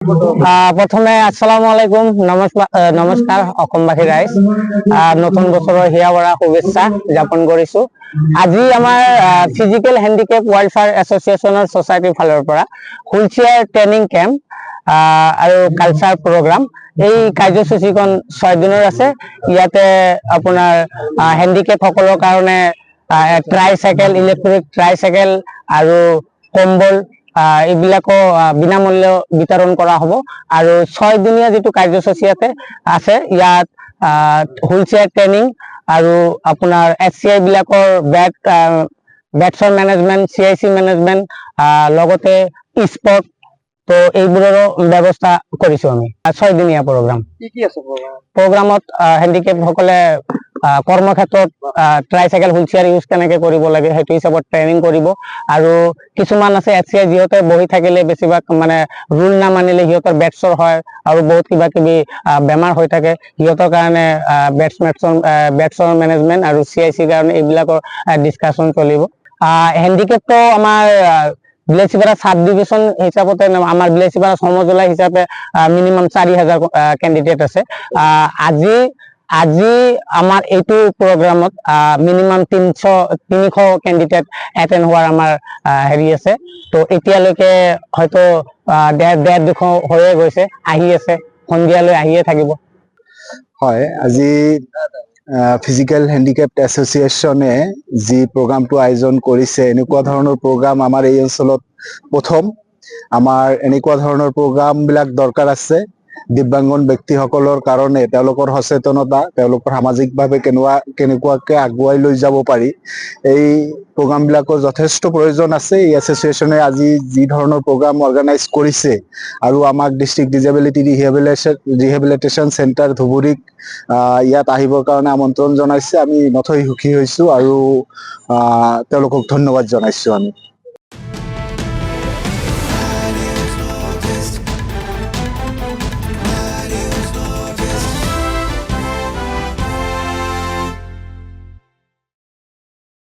প্ৰথমে আসসালামু আলাইকুম নমস্কাৰ অসমবাসী ৰাইজ নতুন বছৰৰ হিয়া ভৰা শুভেচ্ছা জ্ঞাপন কৰিছো। আজি আমাৰ ফিজিকেল হেণ্ডিকেপ ৱেলফেয়াৰ এছ'চিয়েশ্যনৰ ছ'চাইটিৰ ফালৰ পৰা হুইলচেয়াৰ ট্ৰেইনিং কেম্প আৰু কালচাৰ প্ৰগ্ৰাম এই কাৰ্যসূচীখন 6 দিনৰ আছে। ইয়াতে আপোনাৰ হেণ্ডিকেপ সকলৰ কাৰণে ট্ৰাইচাইকেল, ইলেক্ট্ৰিক ট্ৰাইচাইকেল আৰু কম্বল এইবিলাকো বিনামূল্য বিতৰণ কৰা হ'ব। আৰু 6 দিনীয়া যিটো কাৰ্যসূচী আছে ইয়াত হুইলচেয়াৰ ট্ৰেইনিং আৰু আপোনাৰ HCI বিলাকৰ বেটছৰ মেনেজমেণ্ট, CIC মেনেজমেণ্ট লগতে স্পৰ্ট তো এইবোৰৰো ব্যৱস্থা কৰিছো আমি। 6 দিনীয়া প্ৰগ্ৰাম। কি আছে প্ৰগ্ৰামত হেণ্ডিকেপ সকলে কৰ্মক্ষেত্ৰত ট্ৰাইচাইকেল হুইলচেয়াৰ ইউজ কেনেকৈ কৰিব লাগে সেইটো হিচাপত ট্ৰেইনিং কৰিব। আৰু কিছুমান আছে HCI যিহেতু বহি থাকিলে বেছিভাগ মানে ৰুল নামানিলে সিহঁতৰ বেটছৰ হয় আৰু বহুত কিবা কিবি বেমাৰ হৈ থাকে। সিহঁতৰ কাৰণে বেটছৰ মেনেজমেণ্ট আৰু CIC কাৰণে এইবিলাকৰ ডিছকাশ্যন চলিব। হেণ্ডিকেপটো আমাৰ বিলাসীপাৰা সাব ডিভিজন হিচাপতে আমাৰ বিলাসীপাৰা সমজুলা হিচাপে মিনিমাম 4000 কেণ্ডিডেট আছে। আজি আমাৰ এইটো প্ৰগ্ৰামত মিনিমাম 300 কেণ্ডিডেট এটেণ্ড হোৱাৰ আমাৰ হেৰি আছে। তো এতিয়ালৈকে হয়তো 150 হৈয়ে গৈছে, আহি আছে, সন্ধিয়ালৈ আহিয়ে থাকিব। হয়, আজি ফিজিকেল হেণ্ডিকেপ এছ'চিয়েশ্যনে যি প্ৰগ্ৰামটো আয়োজন কৰিছে, এনেকুৱা ধৰণৰ প্ৰগ্ৰাম আমাৰ এই অঞ্চলত প্ৰথম। আমাৰ এনেকুৱা ধৰণৰ প্ৰগ্ৰামবিলাক দৰকাৰ আছে দিব্যাংগন ব্যক্তিসকলৰ কাৰণে। তেওঁলোকৰ সচেতনতা, তেওঁলোকৰ সামাজিকভাৱে কেনেকুৱাকৈ আগুৱাই লৈ যাব পাৰি, এই প্ৰগ্ৰামবিলাকৰ যথেষ্ট প্ৰয়োজন আছে। এই এছ'চিয়েশ্যনে আজি যি ধৰণৰ প্ৰগ্ৰাম অৰ্গেনাইজ কৰিছে আৰু আমাক ডিষ্ট্ৰিক্ট ডিজেবিলিটি ৰিহেবিলিটেশ্যন চেণ্টাৰ ধুবুৰীক ইয়াত আহিবৰ কাৰণে আমন্ত্ৰণ জনাইছে। আমি নথৈ সুখী হৈছোঁ আৰু তেওঁলোকক ধন্যবাদ জনাইছোঁ আমি।